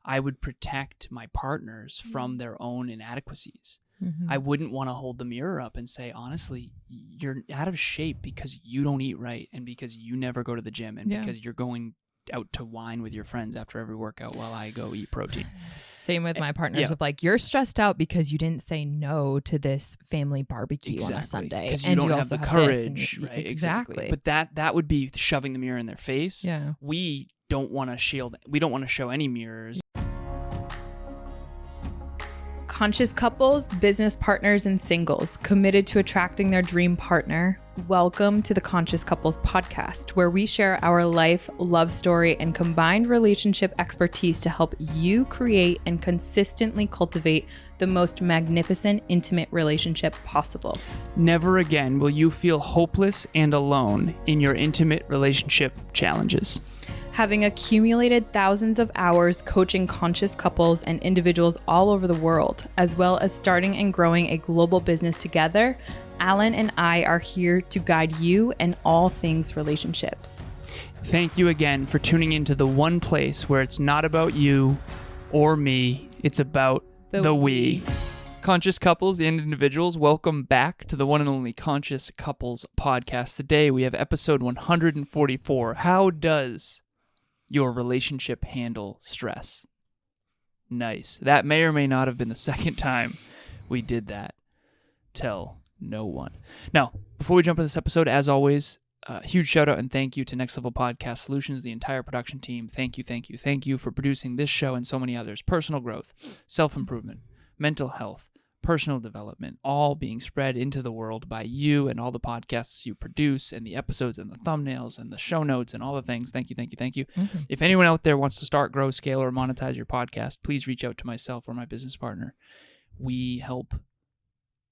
I would protect my partners from their own inadequacies. I wouldn't want to hold the mirror up and say, honestly, you're out of shape because you don't eat right and because you never go to the gym and because you're going out to wine with your friends after every workout while I go eat protein. Same with my partners of like, you're stressed out because you didn't say no to this family barbecue on a Sunday. Because you don't have the courage, right? Exactly. But that would be shoving the mirror in their face. Yeah. We don't want to show any mirrors. Conscious couples, business partners, and singles committed to attracting their dream partner. Welcome to the Conscious Couples podcast, where we share our life, love story, and combined relationship expertise to help you create and consistently cultivate the most magnificent, intimate relationship possible. Never again will you feel hopeless and alone in your intimate relationship challenges. Having accumulated thousands of hours coaching conscious couples and individuals all over the world, as well as starting and growing a global business together, Alan and I are here to guide you in all things relationships. Thank you again for tuning into the one place where it's not about you or me, it's about the we. Conscious couples and individuals, welcome back to the one and only Conscious Couples podcast. Today we have episode 144. How does your relationship handle stress? Nice. That may or may not have been the second time we did that. Tell no one. Now, before we jump into this episode, as always, huge shout out and thank you to Next Level Podcast Solutions, the entire production team. Thank you for producing this show and so many others. Personal growth, self-improvement, mental health, personal development, all being spread into the world by you and all the podcasts you produce and the episodes and the thumbnails and the show notes and all the things. Thank you. Mm-hmm. If anyone out there wants to start, grow, scale, or monetize your podcast, please reach out to myself or my business partner. We help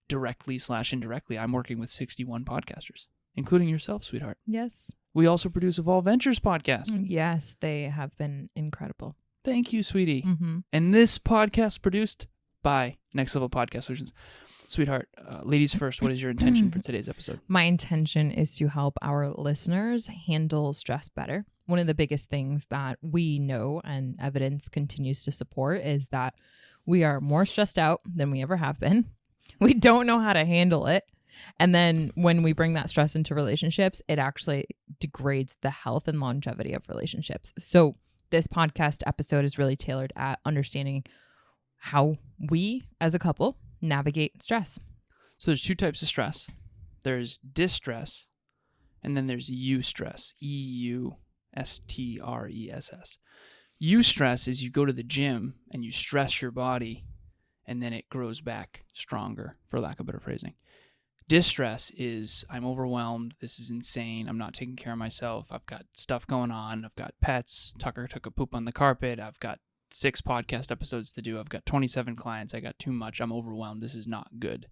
directly/indirectly. I'm working with 61 podcasters, including yourself, sweetheart. Yes. We also produce Evolve Ventures podcast. Yes, they have been incredible. Thank you, sweetie. Mm-hmm. And this podcast produced by Next Level Podcast Solutions. Sweetheart, ladies first, what is your intention for today's episode? My intention is to help our listeners handle stress better. One of the biggest things that we know and evidence continues to support is that we are more stressed out than we ever have been. We don't know how to handle it. And then when we bring that stress into relationships, it actually degrades the health and longevity of relationships. So this podcast episode is really tailored at understanding how we as a couple navigate stress. So there's two types of stress. There's distress, and then there's eustress. EUSTRESS. Eustress is you go to the gym and you stress your body, and then it grows back stronger, for lack of better phrasing. Distress is I'm overwhelmed. This is insane. I'm not taking care of myself. I've got stuff going on. I've got pets. Tucker took a poop on the carpet. I've got 6 podcast episodes to do. I've got 27 clients. I got too much. I'm overwhelmed. This is not good.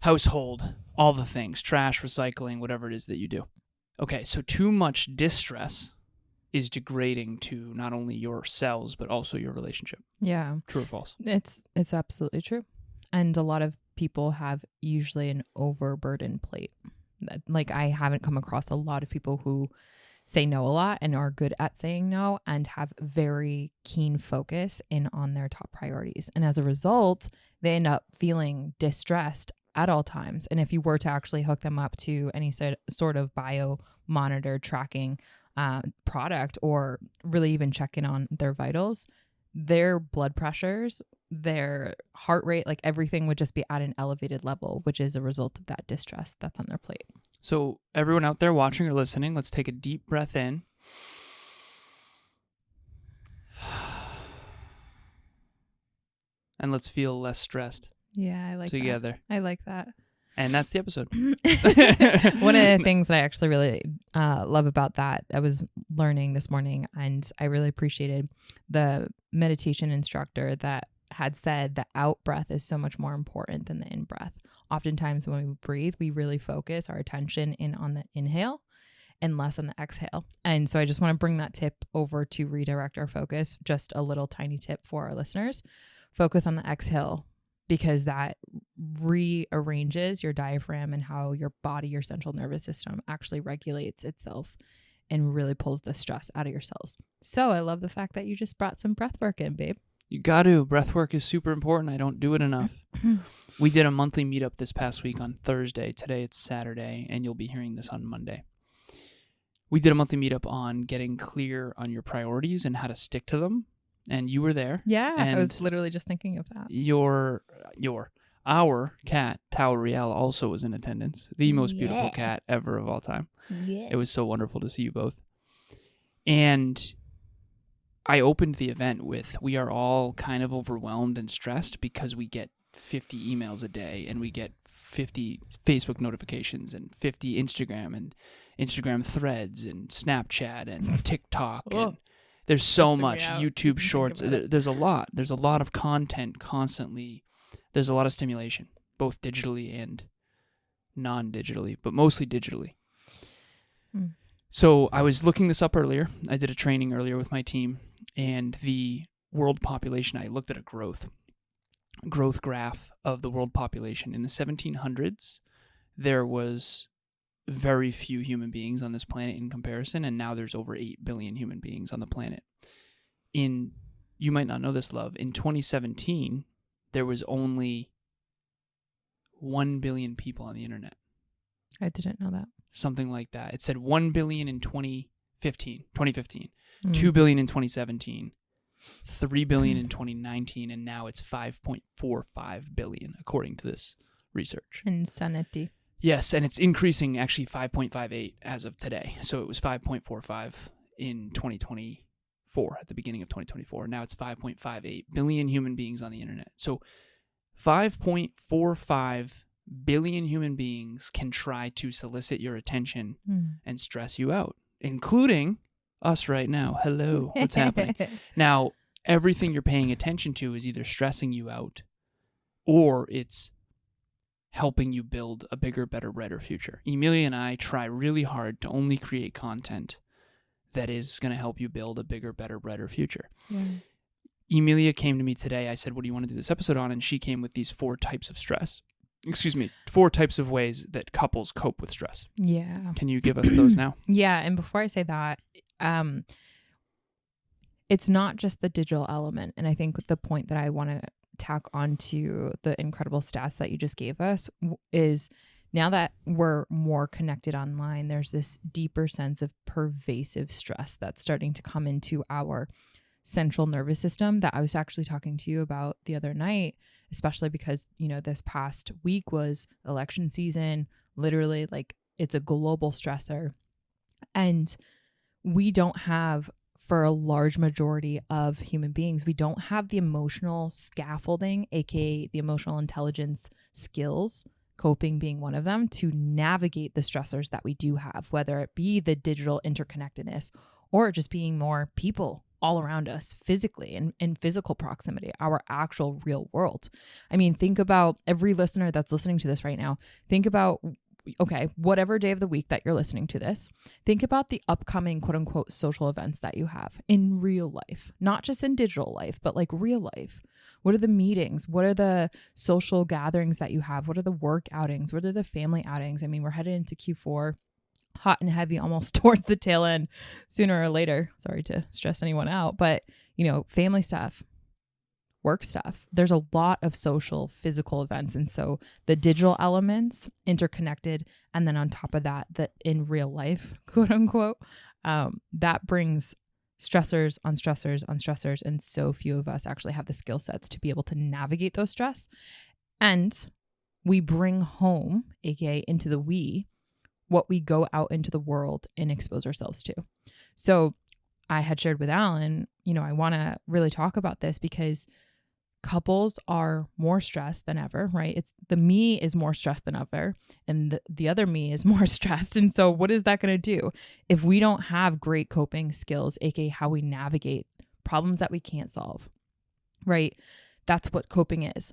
Household, all the things, trash, recycling, whatever it is that you do. Okay, so too much distress is degrading to not only your cells, but also your relationship. Yeah. True or false? It's absolutely true. And a lot of people have usually an overburdened plate. Like, I haven't come across a lot of people who say no a lot and are good at saying no and have very keen focus in on their top priorities. And as a result, they end up feeling distressed at all times. And if you were to actually hook them up to any sort of bio monitor tracking product, or really even check in on their vitals, their blood pressures, their heart rate, like everything would just be at an elevated level, which is a result of that distress that's on their plate. So everyone out there watching or listening, let's take a deep breath in. And let's feel less stressed. Yeah, I like together. That. I like that. And that's the episode. One of the things that I actually really love about that, I was learning this morning, and I really appreciated the meditation instructor that had said the out breath is so much more important than the in breath. Oftentimes when we breathe, we really focus our attention in on the inhale and less on the exhale. And so I just want to bring that tip over to redirect our focus. Just a little tiny tip for our listeners. Focus on the exhale, because that rearranges your diaphragm and how your body, your central nervous system actually regulates itself and really pulls the stress out of your cells. So I love the fact that you just brought some breath work in, babe. You got to. Breath work is super important. I don't do it enough. We did a monthly meetup this past week on Thursday. Today it's Saturday, and you'll be hearing this on Monday. We did a monthly meetup on getting clear on your priorities and how to stick to them. And you were there. Yeah, and I was literally just thinking of that. Our cat, Tao Riel, also was in attendance. The most beautiful cat ever of all time. Yeah. It was so wonderful to see you both. And I opened the event with, we are all kind of overwhelmed and stressed because we get 50 emails a day and we get 50 Facebook notifications and 50 Instagram threads and Snapchat and TikTok. And there's so much YouTube shorts. There's a lot. There's a lot of content constantly. There's a lot of stimulation, both digitally and non-digitally, but mostly digitally. So I was looking this up earlier. I did a training earlier with my team, and the world population, I looked at a growth graph of the world population. In the 1700s, there was very few human beings on this planet in comparison, and now there's over 8 billion human beings on the planet. You might not know this, love, in 2017, there was only 1 billion people on the internet. I didn't know that. Something like that. It said 1 billion in 2015, 2 billion in 2017, 3 billion in 2019, and now it's 5.45 billion, according to this research. Insanity. Yes, and it's increasing actually 5.58 as of today. So it was 5.45 in 2024, at the beginning of 2024. Now it's 5.58 billion human beings on the internet. So 5.45 billion human beings can try to solicit your attention and stress you out, including us right now. Hello, what's happening? Now, everything you're paying attention to is either stressing you out or it's helping you build a bigger, better, brighter future. Emilia and I try really hard to only create content that is going to help you build a bigger, better, brighter future. Yeah. Emilia came to me today. I said, what do you want to do this episode on? And she came with these 4 types of stress. 4 types of ways that couples cope with stress. Yeah. Can you give us those now? Yeah. And before I say that, it's not just the digital element. And I think the point that I want to tack onto the incredible stats that you just gave us is now that we're more connected online, there's this deeper sense of pervasive stress that's starting to come into our central nervous system that I was actually talking to you about the other night, especially because, this past week was election season, literally like it's a global stressor. And we don't have, for a large majority of human beings, we don't have the emotional scaffolding, aka the emotional intelligence skills, coping being one of them, to navigate the stressors that we do have, whether it be the digital interconnectedness or just being more people all around us physically and in physical proximity, our actual real world. I mean, think about every listener that's listening to this right now. Think about, okay, whatever day of the week that you're listening to this, think about the upcoming quote unquote social events that you have in real life, not just in digital life, but like real life. What are the meetings? What are the social gatherings that you have? What are the work outings? What are the family outings? I mean, we're headed into Q4, hot and heavy, almost towards the tail end sooner or later. Sorry to stress anyone out, but family stuff, work stuff. There's a lot of social, physical events. And so the digital elements interconnected. And then on top of that, in real life, quote unquote, that brings stressors on stressors on stressors. And so few of us actually have the skill sets to be able to navigate those stress. And we bring home, aka into the we, what we go out into the world and expose ourselves to. So I had shared with Alan, I want to really talk about this because couples are more stressed than ever, right? It's the me is more stressed than ever, and the other me is more stressed. And so what is that going to do if we don't have great coping skills, aka how we navigate problems that we can't solve, right? That's what coping is.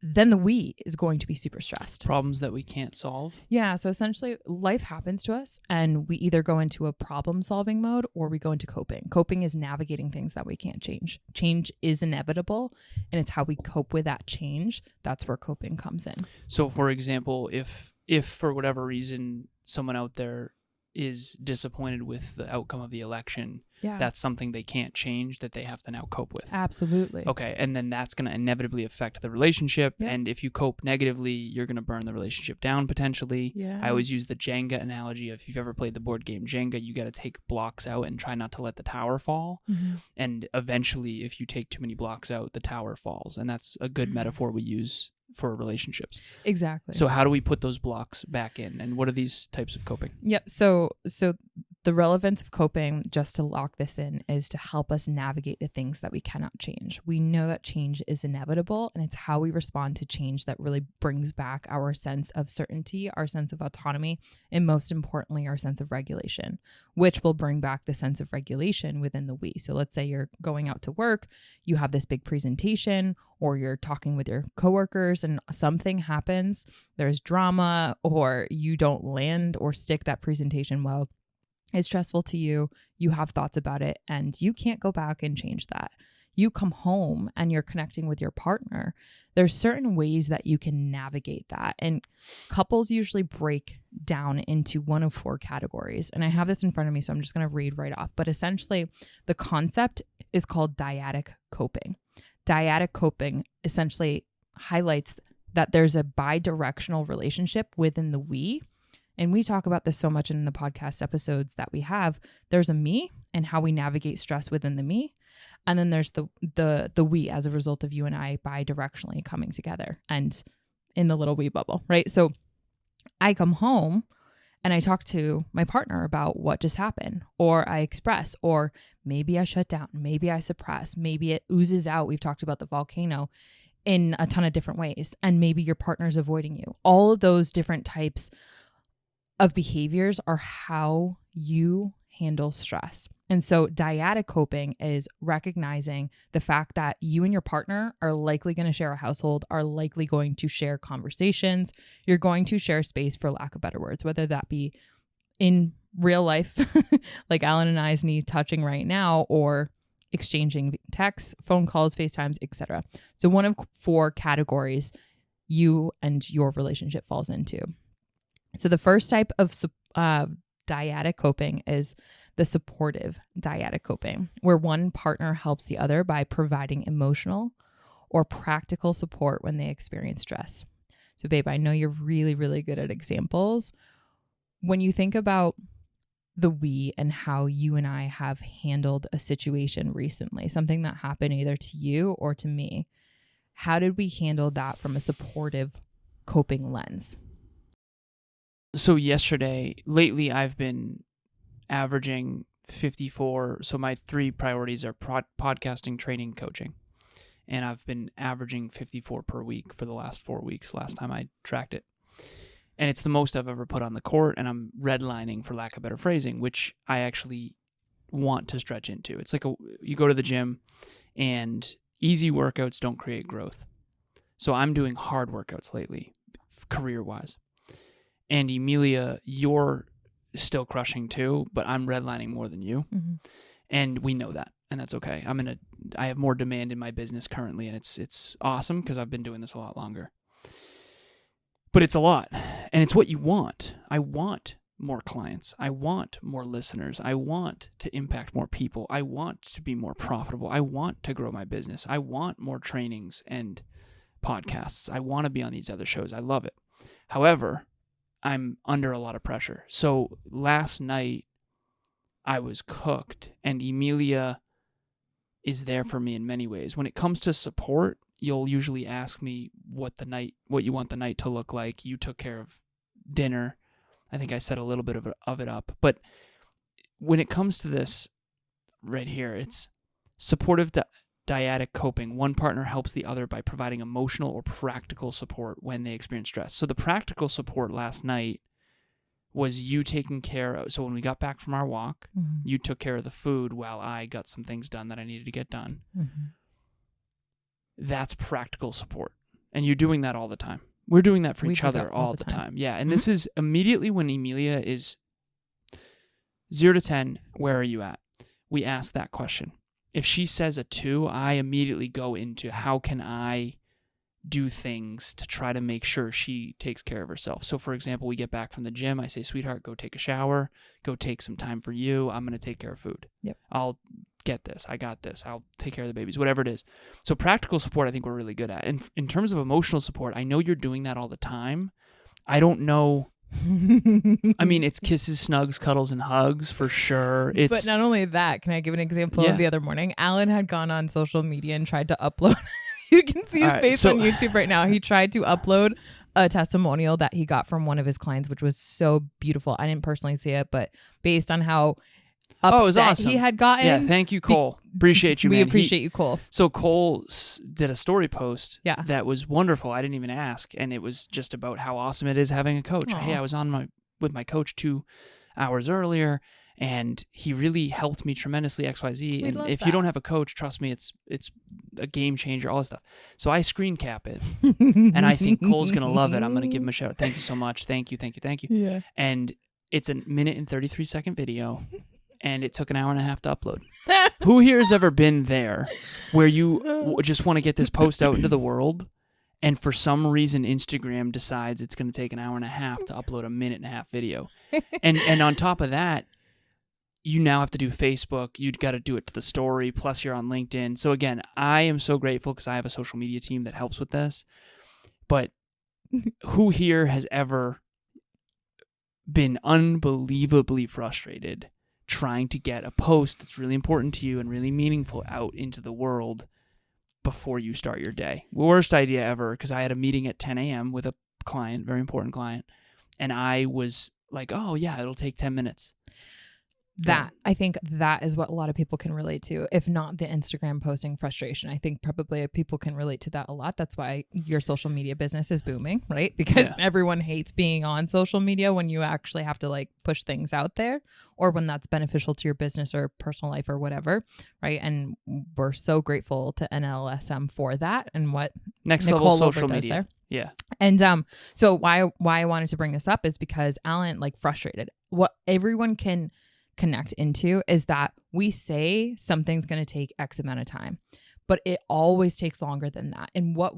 Then the we is going to be super stressed. Problems that we can't solve. Yeah. So essentially life happens to us and we either go into a problem solving mode or we go into coping. Coping is navigating things that we can't change. Change is inevitable and it's how we cope with that change. That's where coping comes in. So for example, if for whatever reason someone out there is disappointed with the outcome of the election, Yeah. that's something they can't change that they have to now cope with. Absolutely. Okay, and then that's going to inevitably affect the relationship. Yeah. And if you cope negatively, you're going to burn the relationship down potentially. Yeah. I always use the Jenga analogy. If you've ever played the board game Jenga, you got to take blocks out and try not to let the tower fall. Mm-hmm. And eventually, if you take too many blocks out, the tower falls. And that's a good metaphor we use for relationships. Exactly. So how do we put those blocks back in? And what are these types of coping? Yep. So the relevance of coping, just to lock this in, is to help us navigate the things that we cannot change. We know that change is inevitable, and it's how we respond to change that really brings back our sense of certainty, our sense of autonomy, and most importantly, our sense of regulation, which will bring back the sense of regulation within the we. So let's say you're going out to work, you have this big presentation, or you're talking with your coworkers and something happens, there's drama, or you don't land or stick that presentation well. It's stressful to you. You have thoughts about it, and you can't go back and change that. You come home and you're connecting with your partner. There's certain ways that you can navigate that. And couples usually break down into one of 4 categories. And I have this in front of me, so I'm just going to read right off. But essentially, the concept is called dyadic coping. Dyadic coping essentially highlights that there's a bi-directional relationship within the we. And we talk about this so much in the podcast episodes that we have. There's a me and how we navigate stress within the me. And then there's the we as a result of you and I bi-directionally coming together and in the little we bubble, right? So I come home and I talk to my partner about what just happened, or I express, or maybe I shut down, maybe I suppress, maybe it oozes out. We've talked about the volcano in a ton of different ways, and maybe your partner's avoiding you. All of those different types of behaviors are how you handle stress. And so dyadic coping is recognizing the fact that you and your partner are likely going to share a household, are likely going to share conversations. You're going to share space, for lack of better words, whether that be in real life, like Alan and I's knee touching right now, or exchanging texts, phone calls, FaceTimes, etc. So one of 4 categories you and your relationship falls into. So the first type of dyadic coping is the supportive dyadic coping, where one partner helps the other by providing emotional or practical support when they experience stress. So babe, I know you're really, really good at examples. When you think about the we and how you and I have handled a situation recently, something that happened either to you or to me, how did we handle that from a supportive coping lens? So lately I've been averaging 54. So my 3 priorities are podcasting, training, coaching. And I've been averaging 54 per week for the last 4 weeks, last time I tracked it. And it's the most I've ever put on the court, and I'm redlining, for lack of better phrasing, which I actually want to stretch into. It's like you go to the gym, and easy workouts don't create growth. So I'm doing hard workouts lately, career-wise. And Emilia, you're still crushing too, but I'm redlining more than you. Mm-hmm. And we know that, and that's okay. I have more demand in my business currently, and it's awesome because I've been doing this a lot longer. But it's a lot, and it's what you want. I want more clients. I want more listeners. I want to impact more people. I want to be more profitable. I want to grow my business. I want more trainings and podcasts. I want to be on these other shows. I love it. However, I'm under a lot of pressure. So last night I was cooked, and Emilia is there for me in many ways. When it comes to support, you'll usually ask me what you want the night to look like. You took care of dinner. I think I set a little bit of it up. But when it comes to this right here, it's supportive dyadic coping. One partner helps the other by providing emotional or practical support when they experience stress. So the practical support last night was you taking care of, so when we got back from our walk, Mm-hmm. you took care of the food while I got some things done that I needed to get done. Mm-hmm. That's practical support. And you're doing that all the time. We're doing that for each other all the time. Yeah. And this is immediately when Emilia is 0 to 10, where are you at? We ask that question. If she says a 2, I immediately go into how can I do things to try to make sure she takes care of herself. So for example, we get back from the gym. I say, sweetheart, go take a shower, go take some time for you. I'm going to take care of food. Yep. I'll get this. I got this. I'll take care of the babies, whatever it is. So practical support, I think we're really good at. And in terms of emotional support, I know you're doing that all the time. I don't know. I mean, it's kisses, snugs, cuddles, and hugs for sure. But not only that, can I give an example of the other morning? Alan had gone on social media and tried to upload. You can see his face on YouTube right now. He tried to upload a testimonial that he got from one of his clients, which was so beautiful. I didn't personally see it, but based on how upset it was awesome. he had gotten. Yeah, thank you, Cole. Appreciate you, man. We appreciate you, Cole. So Cole did a story post that was wonderful. I didn't even ask, and it was just about how awesome it is having a coach. Aww. Hey, I was with my coach 2 hours earlier, and he really helped me tremendously, XYZ. And if you don't have a coach, trust me, it's a game changer, all this stuff. So I screen cap it, and I think Cole's going to love it. I'm going to give him a shout out. Thank you so much. Thank you. Yeah. And it's a 1 and 33 second video, and it took an hour and a half to upload. Who here has ever been there where you just want to get this post out into the world, and for some reason Instagram decides it's going to take an hour and a half to upload a 1.5-minute video? And on top of that, you now have to do Facebook. You'd got to do it to the story. Plus, you're on LinkedIn. So again, I am so grateful because I have a social media team that helps with this. But who here has ever been unbelievably frustrated trying to get a post that's really important to you and really meaningful out into the world before you start your day? Worst idea ever, because I had a meeting at 10 a.m. with a client, very important client, and I was like, oh yeah, it'll take 10 minutes. I think that is what a lot of people can relate to, if not the Instagram posting frustration. I think probably people can relate to that a lot. That's why your social media business is booming, right? Because everyone hates being on social media when you actually have to like push things out there, or when that's beneficial to your business or personal life or whatever, right? And we're so grateful to NLSM for that and what Next Nicole Level Social does Media there. Yeah. And so why I wanted to bring this up is because Alan frustrated. What everyone can connect into is that we say something's going to take X amount of time, but it always takes longer than that. And what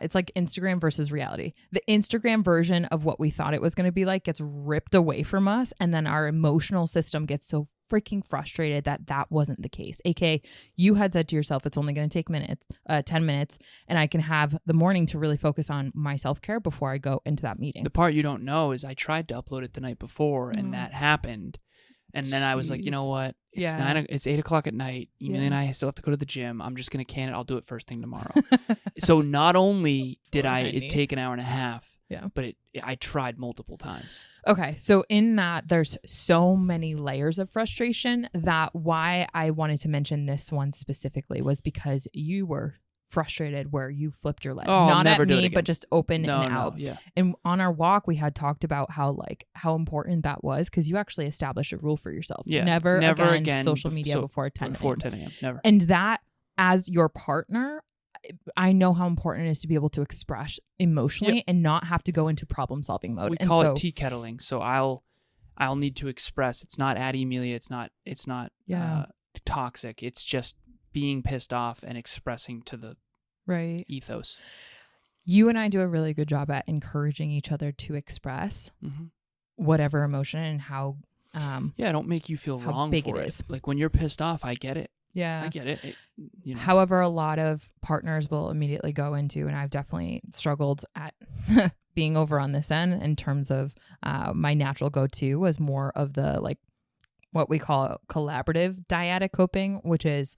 it's like Instagram versus reality. The Instagram version of what we thought it was going to be like gets ripped away from us, and then our emotional system gets so freaking frustrated that wasn't the case. AKA, you had said to yourself, it's only going to take 10 minutes, and I can have the morning to really focus on my self-care before I go into that meeting. The part you don't know is I tried to upload it the night before, and that happened. And then I was like, you know what? It's 8 o'clock at night. Emilia and I still have to go to the gym. I'm just going to can it. I'll do it first thing tomorrow. So not only did it take an hour and a half, but I tried multiple times. Okay. So in that, there's so many layers of frustration that why I wanted to mention this one specifically was because you were frustrated where you flipped your leg. Not at me, but just open and out. Yeah. And on our walk, we had talked about how important that was, because you actually established a rule for yourself. Yeah. Never again social media before 10 a.m. Never. And that, as your partner, I know how important it is to be able to express emotionally and not have to go into problem solving mode. We call it tea kettling. So I'll need to express. It's not at Emilia. It's not toxic. It's just being pissed off and expressing to the ethos. You and I do a really good job at encouraging each other to express whatever emotion and how don't make you feel wrong big for it is. Like when you're pissed off, I get it. Yeah, I get it. However, a lot of partners will immediately go into, and I've definitely struggled at being over on this end in terms of my natural go-to was more of the what we call collaborative dyadic coping, which is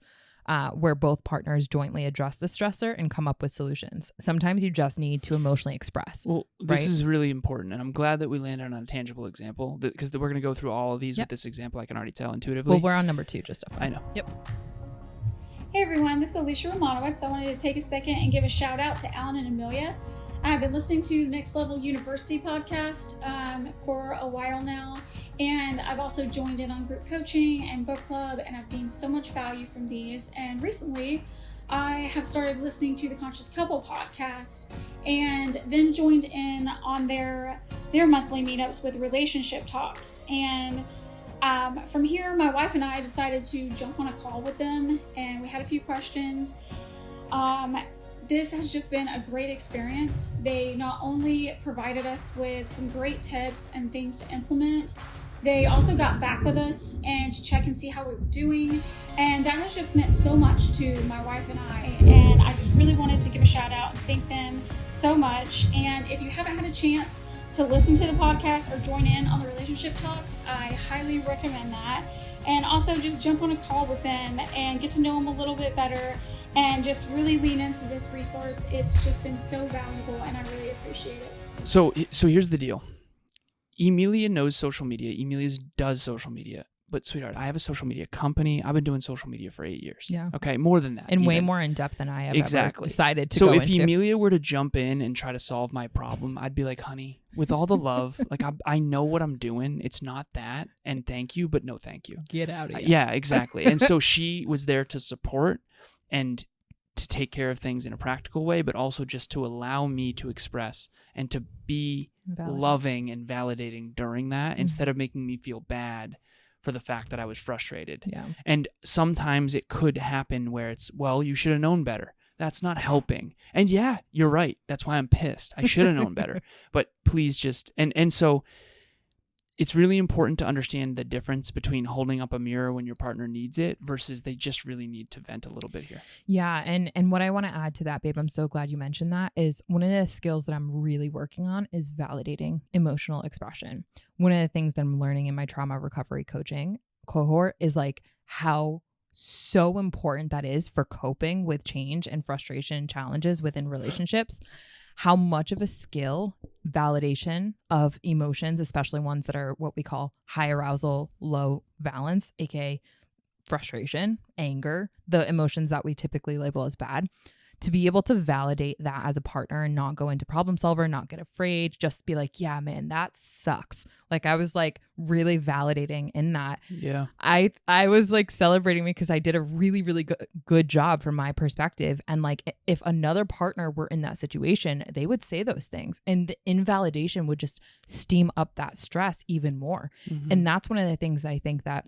where both partners jointly address the stressor and come up with solutions. Sometimes you just need to emotionally express. Well, this is really important, and I'm glad that we landed on a tangible example, because we're going to go through all of these with this example. I can already tell intuitively. Well, we're on number 2, just FYI. I know. Yep. Hey everyone, this is Alicia Romanowitz. I wanted to take a second and give a shout out to Alan and Emilia. I've been listening to Next Level University podcast for a while now, and I've also joined in on group coaching and book club, and I've gained so much value from these. And recently, I have started listening to the Conscious Couple podcast, and then joined in on their monthly meetups with relationship talks. And from here, my wife and I decided to jump on a call with them, and we had a few questions. This has just been a great experience. They not only provided us with some great tips and things to implement, they also got back with us and to check and see how we were doing. And that has just meant so much to my wife and I. And I just really wanted to give a shout out and thank them so much. And if you haven't had a chance to listen to the podcast or join in on the relationship talks, I highly recommend that. And also just jump on a call with them and get to know them a little bit better and just really lean into this resource. It's just been so valuable and I really appreciate it. So here's the deal. Emilia knows social media. Emilia does social media. But sweetheart, I have a social media company. I've been doing social media for 8 years. Yeah. Okay, more than that. And even. way more in depth than I have ever decided to go into. So if Emilia were to jump in and try to solve my problem, I'd be like, honey, with all the love, like I know what I'm doing. It's not that. And thank you, but no thank you. Get out of here. Yeah, exactly. And so she was there to support and to take care of things in a practical way, but also just to allow me to express and to be loving and validating during that instead of making me feel bad for the fact that I was frustrated. Yeah. And sometimes it could happen where it's, well, you should have known better. That's not helping. And yeah, you're right. That's why I'm pissed. I should have known better. But please just, and so it's really important to understand the difference between holding up a mirror when your partner needs it versus they just really need to vent a little bit here. Yeah. And what I want to add to that, babe, I'm so glad you mentioned that, is one of the skills that I'm really working on is validating emotional expression. One of the things that I'm learning in my trauma recovery coaching cohort is like how so important that is for coping with change and frustration and challenges within relationships. How much of a skill validation of emotions, especially ones that are what we call high arousal, low valence, aka frustration, anger, the emotions that we typically label as bad, to be able to validate that as a partner and not go into problem solver, not get afraid, just be like, yeah, man, that sucks. Like I was like really validating in that. Yeah. I was like celebrating me because I did a really, really good job from my perspective. And like if another partner were in that situation, they would say those things and the invalidation would just steam up that stress even more. Mm-hmm. And that's one of the things that I think that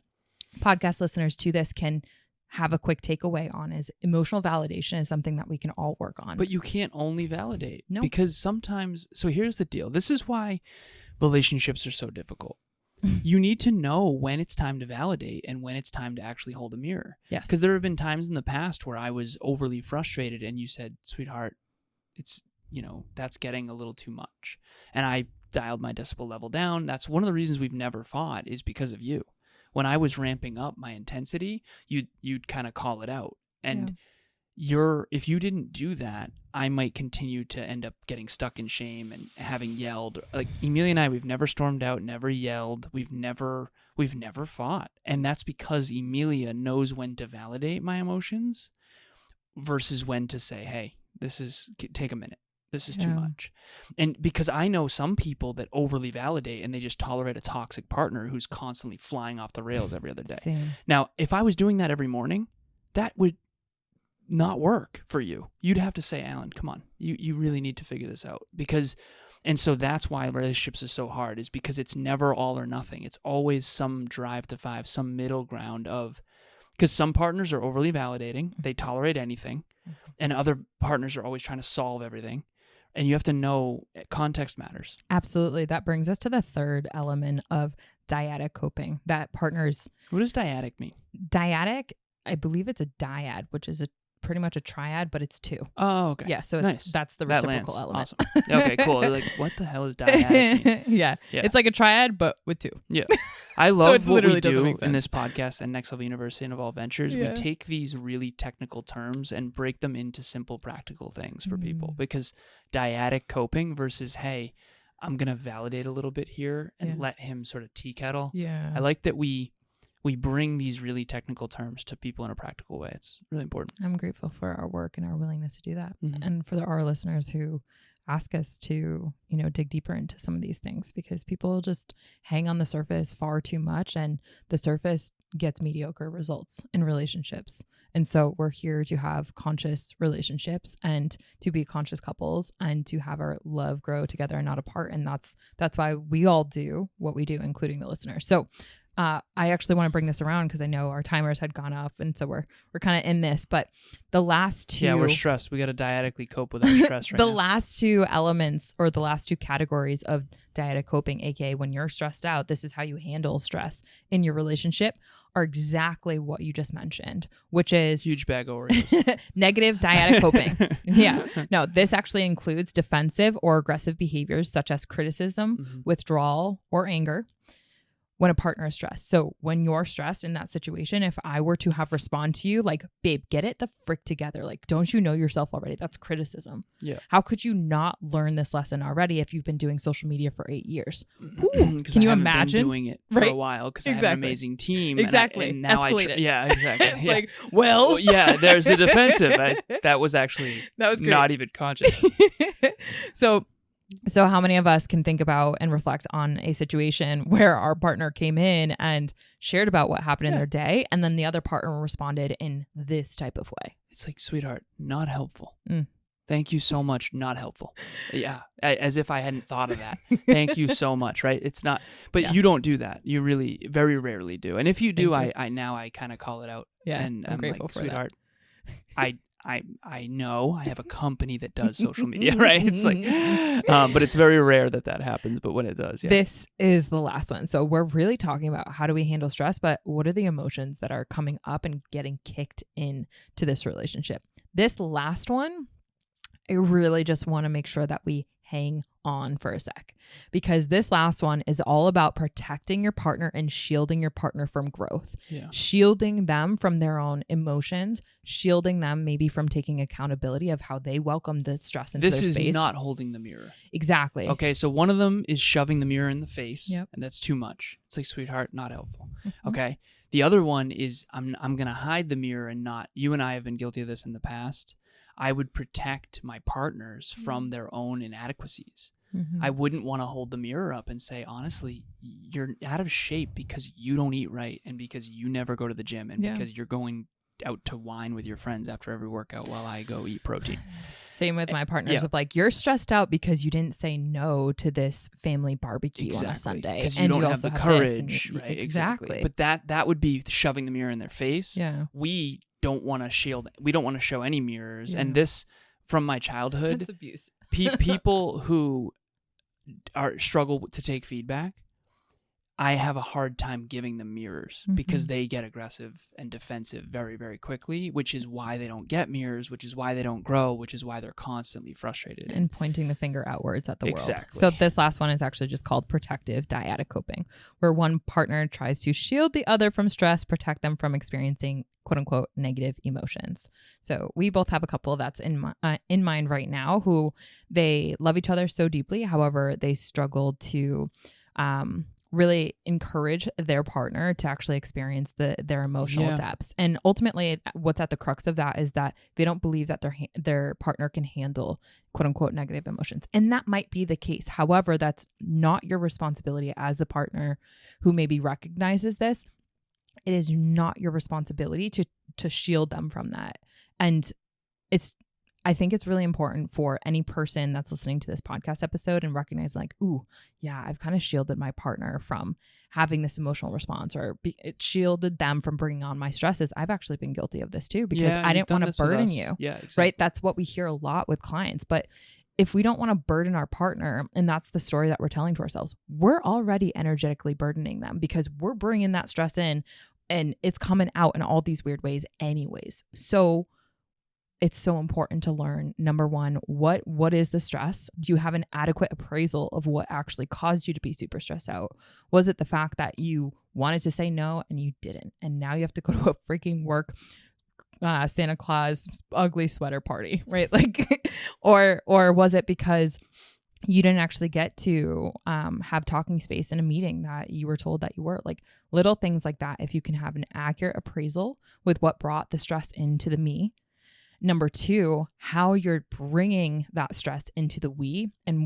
podcast listeners to this can have a quick takeaway on is emotional validation is something that we can all work on. But you can't only validate. No. Because sometimes, so here's the deal. This is why relationships are so difficult. You need to know when it's time to validate and when it's time to actually hold a mirror. Yes. Because there have been times in the past where I was overly frustrated and you said, sweetheart, it's, that's getting a little too much. And I dialed my decibel level down. That's one of the reasons we've never fought is because of you. When I was ramping up my intensity, you'd kind of call it out. And if you didn't do that, I might continue to end up getting stuck in shame and having yelled. Like Emilia and I, we've never stormed out, never yelled. We've never fought. And that's because Emilia knows when to validate my emotions versus when to say, hey, take a minute. This is too much. And because I know some people that overly validate and they just tolerate a toxic partner who's constantly flying off the rails every other day. Same. Now, if I was doing that every morning, that would not work for you. You'd have to say, Alan, come on, you really need to figure this out. And so that's why relationships is so hard, is because it's never all or nothing. It's always some drive to five, some middle ground because some partners are overly validating. They tolerate anything. And other partners are always trying to solve everything. And you have to know context matters. Absolutely. That brings us to the third element of dyadic coping. That partners. What does dyadic mean? Dyadic, I believe it's a dyad, which is pretty much a triad, but it's two. Oh, okay. Yeah, so nice. That's the reciprocal element. Awesome. Okay, cool. Like, what the hell is dyadic mean? Yeah. It's like a triad, but with two. Yeah. I love what we do in this podcast and Next Level University and Evolve Ventures. Yeah. We take these really technical terms and break them into simple, practical things for people, because dyadic coping versus, hey, I'm going to validate a little bit here and let him sort of tea kettle. Yeah. I like that we bring these really technical terms to people in a practical way. It's really important. I'm grateful for our work and our willingness to do that. Mm-hmm. And for our listeners who ask us to, dig deeper into some of these things, because people just hang on the surface far too much, and the surface gets mediocre results in relationships. And so we're here to have conscious relationships and to be conscious couples and to have our love grow together and not apart. And that's why we all do what we do, including the listeners. So I actually want to bring this around because I know our timers had gone up, and so we're kind of in this. But the last two, we're stressed. We got to dyadically cope with our stress right the now. last two elements, or the last two categories of dyadic coping, aka when you're stressed out, this is how you handle stress in your relationship, are exactly what you just mentioned, which is huge bag of Oreos. negative dyadic coping. Yeah. No, this actually includes defensive or aggressive behaviors such as criticism, withdrawal, or anger when a partner is stressed. So when you're stressed in that situation, if I were to have respond to you like, babe, get it the frick together. Like, don't you know yourself already? That's criticism. Yeah. How could you not learn this lesson already if you've been doing social media for 8 years? Can you imagine? Been doing it for a while because I have an amazing team. Exactly. And now Escalate it. Yeah, exactly. It's Yeah. like, well, yeah, there's the defensive. That was actually great. Not even conscious. So how many of us can think about and reflect on a situation where our partner came in and shared about what happened in their day, and then the other partner responded in this type of way? It's like, sweetheart, not helpful. Thank you so much. Not helpful. Yeah. As if I hadn't thought of that. Thank you so much. Right. It's not, but you don't do that. You really very rarely do. And if you do, I kind of call it out. Yeah. And I'm grateful like, for sweetheart, I know I have a company that does social media, right? It's like, but it's very rare that happens. But when it does, yeah. This is the last one. So we're really talking about how do we handle stress, but what are the emotions that are coming up and getting kicked in to this relationship? This last one, I really just want to make sure that we hang on for a sec, because this last one is all about protecting your partner and shielding your partner from growth, shielding them from their own emotions, shielding them maybe from taking accountability of how they welcome the stress into their space. This is not holding the mirror. Exactly. Okay, so one of them is shoving the mirror in the face, and that's too much. It's like, sweetheart, not helpful. Okay, the other one is I'm going to hide the mirror and not. You and I have been guilty of this in the past. I would protect my partners from their own inadequacies. I wouldn't want to hold the mirror up and say, honestly, you're out of shape because you don't eat right, and because you never go to the gym, and because you're going out to wine with your friends after every workout while I go eat protein. Same with my partners of like, you're stressed out because you didn't say no to this family barbecue on a Sunday. Because you don't have the courage, right? Exactly. But that would be shoving the mirror in their face. Yeah. We don't want to shield. We don't want to show any mirrors. And this, from my childhood, that's abuse. People who struggle to take feedback, I have a hard time giving them mirrors because they get aggressive and defensive very, very quickly, which is why they don't get mirrors, which is why they don't grow, which is why they're constantly frustrated. And pointing the finger outwards at the world. Exactly. So this last one is actually just called protective dyadic coping, where one partner tries to shield the other from stress, protect them from experiencing quote unquote negative emotions. So we both have a couple that's in mind right now who they love each other so deeply. However, they struggle to really encourage their partner to actually experience their emotional depths. And ultimately, what's at the crux of that is that they don't believe that their partner can handle quote unquote negative emotions. And that might be the case. However, that's not your responsibility as the partner who maybe recognizes this. It is not your responsibility to shield them from that. And I think it's really important for any person that's listening to this podcast episode and recognize like, ooh, yeah, I've kind of shielded my partner from having this emotional response, or it shielded them from bringing on my stresses. I've actually been guilty of this too, because I didn't want to burden you. Yeah, exactly. Right. That's what we hear a lot with clients. But if we don't want to burden our partner, and that's the story that we're telling to ourselves, we're already energetically burdening them because we're bringing that stress in and it's coming out in all these weird ways anyways. So it's so important to learn, number one, what is the stress? Do you have an adequate appraisal of what actually caused you to be super stressed out? Was it the fact that you wanted to say no and you didn't, and now you have to go to a freaking work Santa Claus ugly sweater party, right? Like, or was it because you didn't actually get to have talking space in a meeting that you were told that you were? Like, little things like that. If you can have an accurate appraisal with what brought the stress into the me. Number two, how you're bringing that stress into the we, and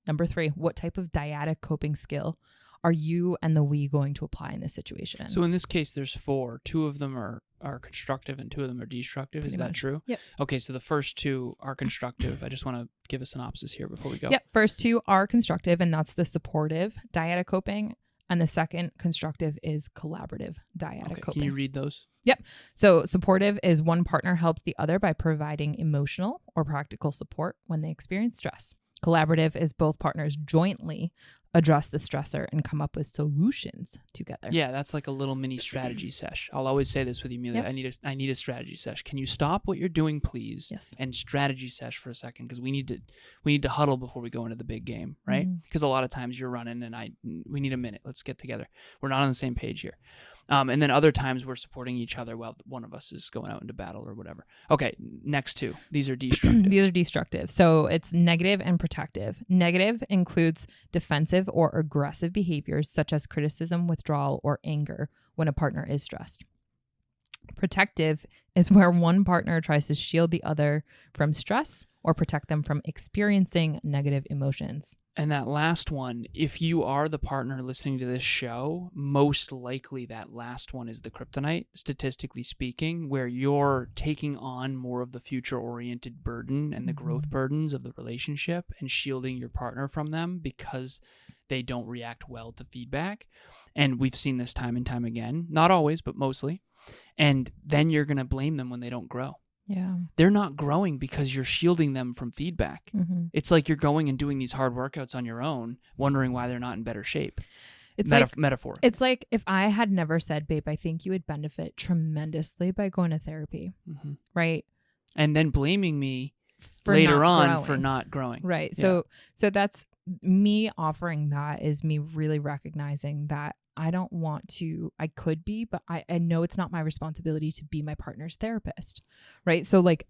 number three, what type of dyadic coping skill are you and the we going to apply in this situation? So in this case, there's 4. 2 of them are constructive and 2 of them are destructive. Is that true? Yep. Okay, so the first 2 are constructive. I just want to give a synopsis here before we go. Yep. First 2 are constructive, and that's the supportive dyadic coping. And the second, constructive, is collaborative dyadic coping. Can you read those? Yep. So supportive is one partner helps the other by providing emotional or practical support when they experience stress. Collaborative is both partners jointly address the stressor and come up with solutions together. Yeah, that's like a little mini strategy sesh. I'll always say this with you, Emilia. Yep. I need a strategy sesh. Can you stop what you're doing, please? Yes. And strategy sesh for a second, because we need to huddle before we go into the big game, right? Because a lot of times you're running and we need a minute. Let's get together. We're not on the same page here. And then other times we're supporting each other while one of us is going out into battle or whatever. Okay, next two. These are destructive. These are destructive. So it's negative and protective. Negative includes defensive or aggressive behaviors such as criticism, withdrawal, or anger when a partner is stressed. Protective is where one partner tries to shield the other from stress or protect them from experiencing negative emotions. And that last one, if you are the partner listening to this show, most likely that last one is the kryptonite, statistically speaking, where you're taking on more of the future-oriented burden and the growth burdens of the relationship and shielding your partner from them because they don't react well to feedback. And we've seen this time and time again, not always, but mostly. And then you're going to blame them when they don't grow. Yeah. They're not growing because you're shielding them from feedback. It's like you're going and doing these hard workouts on your own, wondering why they're not in better shape. It's metaphor. It's like if I had never said, babe, I think you would benefit tremendously by going to therapy. Right. And then blaming me For later not on growing. for not growing. Right. Yeah. So that's me offering that is me really recognizing that I don't want to, I could be, but I know it's not my responsibility to be my partner's therapist. Right. So like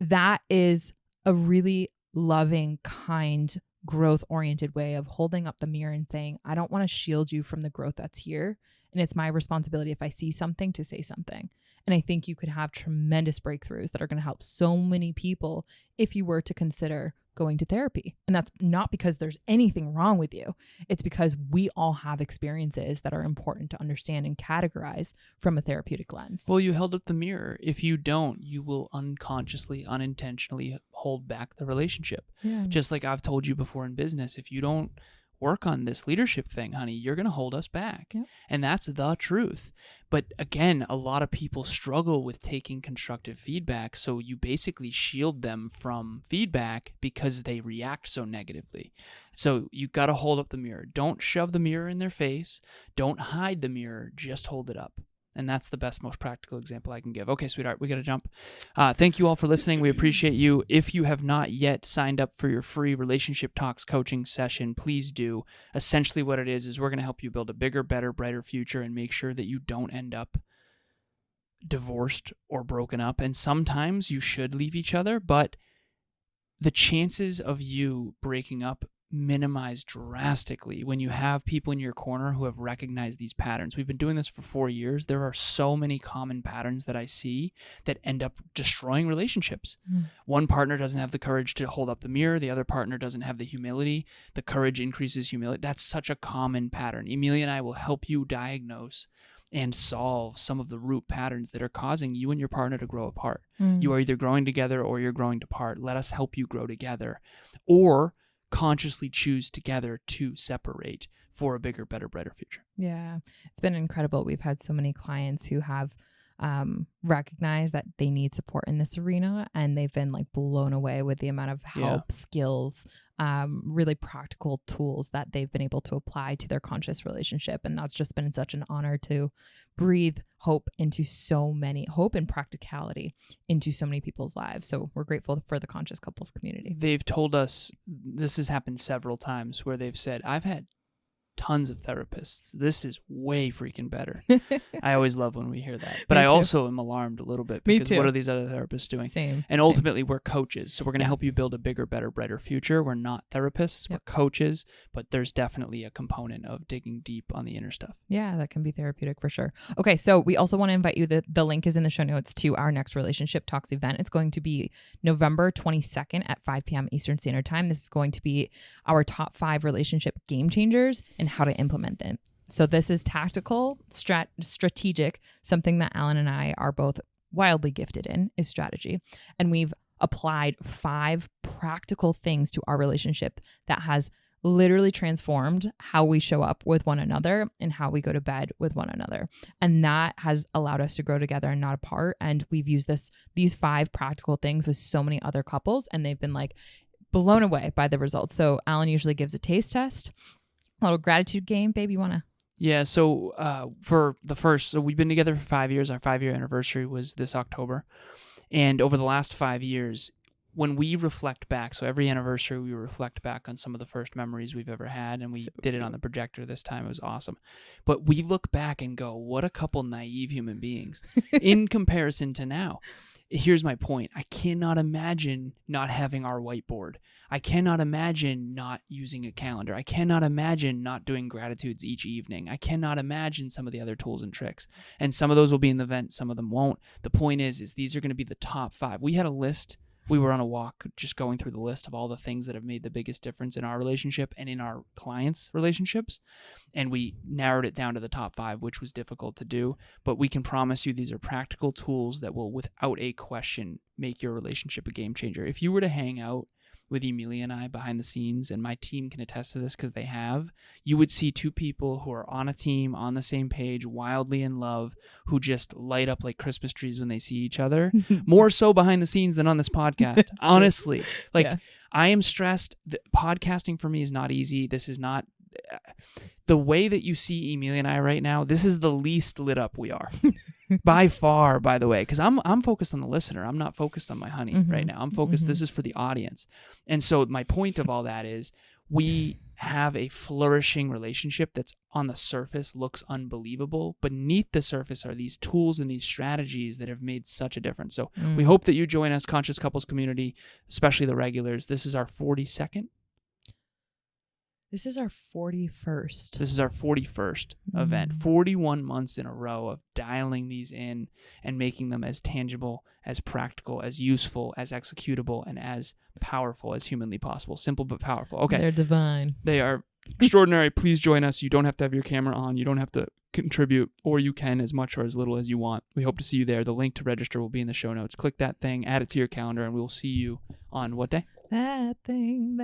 that is a really loving, kind, growth oriented way of holding up the mirror and saying, I don't want to shield you from the growth that's here. And it's my responsibility if I see something to say something. And I think you could have tremendous breakthroughs that are going to help so many people if you were to consider going to therapy. And that's not because there's anything wrong with you. It's because we all have experiences that are important to understand and categorize from a therapeutic lens. Well, you held up the mirror. If you don't, you will unconsciously, unintentionally hold back the relationship. Yeah. Just like I've told you before in business, if you don't work on this leadership thing, honey, you're going to hold us back. Yep. And that's the truth. But again, a lot of people struggle with taking constructive feedback. So you basically shield them from feedback because they react so negatively. So you got to hold up the mirror. Don't shove the mirror in their face. Don't hide the mirror. Just hold it up. And that's the best, most practical example I can give. Okay, sweetheart, we got to jump. Thank you all for listening. We appreciate you. If you have not yet signed up for your free Relationship Talks coaching session, please do. Essentially what it is we're going to help you build a bigger, better, brighter future and make sure that you don't end up divorced or broken up. And sometimes you should leave each other, but the chances of you breaking up minimize drastically when you have people in your corner who have recognized these patterns. We've been doing this for 4 years. There are so many common patterns that I see that end up destroying relationships. One partner doesn't have the courage to hold up the mirror. The other partner doesn't have the humility. The courage increases humility. That's such a common pattern. Emilia and I will help you diagnose and solve some of the root patterns that are causing you and your partner to grow apart. You are either growing together or you're growing apart. Let us help you grow together. Or consciously choose together to separate for a bigger, better, brighter future. Yeah, it's been incredible. We've had so many clients who have recognized that they need support in this arena, and they've been like blown away with the amount of help, skills, really practical tools that they've been able to apply to their conscious relationship. And that's just been such an honor to breathe hope and practicality into so many people's lives. So we're grateful for the conscious couples community. They've told us, this has happened several times, where they've said, I've had tons of therapists. This is way freaking better. I always love when we hear that. But I also am alarmed a little bit because what are these other therapists doing? And ultimately we're coaches. So we're going to help you build a bigger, better, brighter future. We're not therapists. We're coaches, but there's definitely a component of digging deep on the inner stuff. Yeah, that can be therapeutic for sure. Okay, so we also want to invite you, the link is in the show notes, to our next Relationship Talks event. It's going to be November 22nd at 5 p.m. Eastern Standard Time. This is going to be our top 5 relationship game changers and how to implement them. So this is tactical, strategic, something that Alan and I are both wildly gifted in is strategy. And we've applied 5 practical things to our relationship that has literally transformed how we show up with one another and how we go to bed with one another. And that has allowed us to grow together and not apart. And we've used these 5 practical things with so many other couples, and they've been like blown away by the results. So Alan usually gives a taste test, a little gratitude game. Babe, you want to? Yeah, so so we've been together for 5 years. Our 5-year anniversary was this October. And over the last 5 years, when we reflect back, so every anniversary we reflect back on some of the first memories we've ever had, and we did it on the projector this time. It was awesome. But we look back and go, what a couple naive human beings in comparison to now. Here's my point. I cannot imagine not having our whiteboard. I cannot imagine not using a calendar. I cannot imagine not doing gratitudes each evening. I cannot imagine some of the other tools and tricks. And some of those will be in the event, some of them won't. The point is these are going to be the top 5. We had a list. We were on a walk just going through the list of all the things that have made the biggest difference in our relationship and in our clients' relationships. And we narrowed it down to the top 5, which was difficult to do. But we can promise you these are practical tools that will, without a question, make your relationship a game changer. If you were to hang out with Emilia and I behind the scenes, and my team can attest to this because they have, you would see 2 people who are on a team, on the same page, wildly in love, who just light up like Christmas trees when they see each other. More so behind the scenes than on this podcast. Honestly. I am stressed. Podcasting for me is not easy. This is not... the way that you see Emilia and I right now, this is the least lit up we are. By far, by the way, because I'm focused on the listener. I'm not focused on my honey right now. I'm focused. This is for the audience. And so my point of all that is we have a flourishing relationship that's on the surface looks unbelievable. Beneath the surface are these tools and these strategies that have made such a difference. So we hope that you join us, Conscious Couples community, especially the regulars. This is our 42nd. This is our 41st. This is our 41st event. 41 months in a row of dialing these in and making them as tangible, as practical, as useful, as executable, and as powerful as humanly possible. Simple but powerful. Okay. They're divine. They are extraordinary. Please join us. You don't have to have your camera on. You don't have to contribute, or you can as much or as little as you want. We hope to see you there. The link to register will be in the show notes. Click that thing, add it to your calendar, and we will see you on what day? That thing.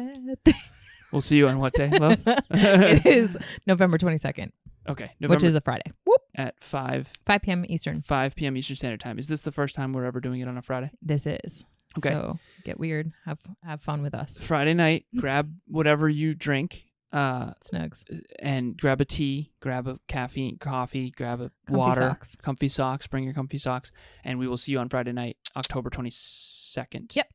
We'll see you on what day, love? It is November 22nd. Okay. Which is a Friday. Whoop. At 5 p.m. Eastern. 5 p.m. Eastern Standard Time. Is this the first time we're ever doing it on a Friday? This is. Okay. So get weird. Have fun with us. Friday night, grab whatever you drink. Snugs. And grab a tea, grab a coffee, grab a comfy water. Socks. Comfy socks. Bring your comfy socks. And we will see you on Friday night, October 22nd. Yep.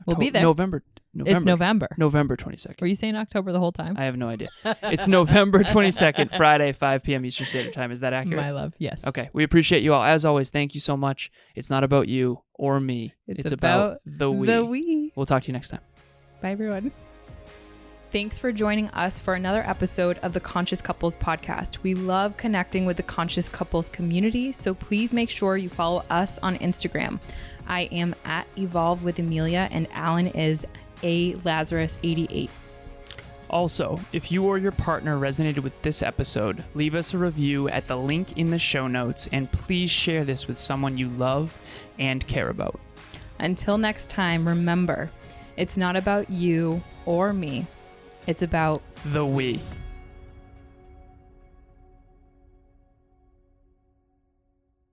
We'll be there. November. It's November. November 22nd. Were you saying October the whole time? I have no idea. It's November 22nd, Friday, 5 p.m. Eastern Standard Time. Is that accurate? My love, yes. Okay. We appreciate you all. As always, thank you so much. It's not about you or me. It's about the we. The we. We'll talk to you next time. Bye, everyone. Thanks for joining us for another episode of the Conscious Couples podcast. We love connecting with the Conscious Couples community, so please make sure you follow us on Instagram. I am at Evolve with Emilia, and Alan is A.Lazarus88. Also, if you or your partner resonated with this episode, leave us a review at the link in the show notes, and please share this with someone you love and care about. Until next time, remember, it's not about you or me. It's about the we.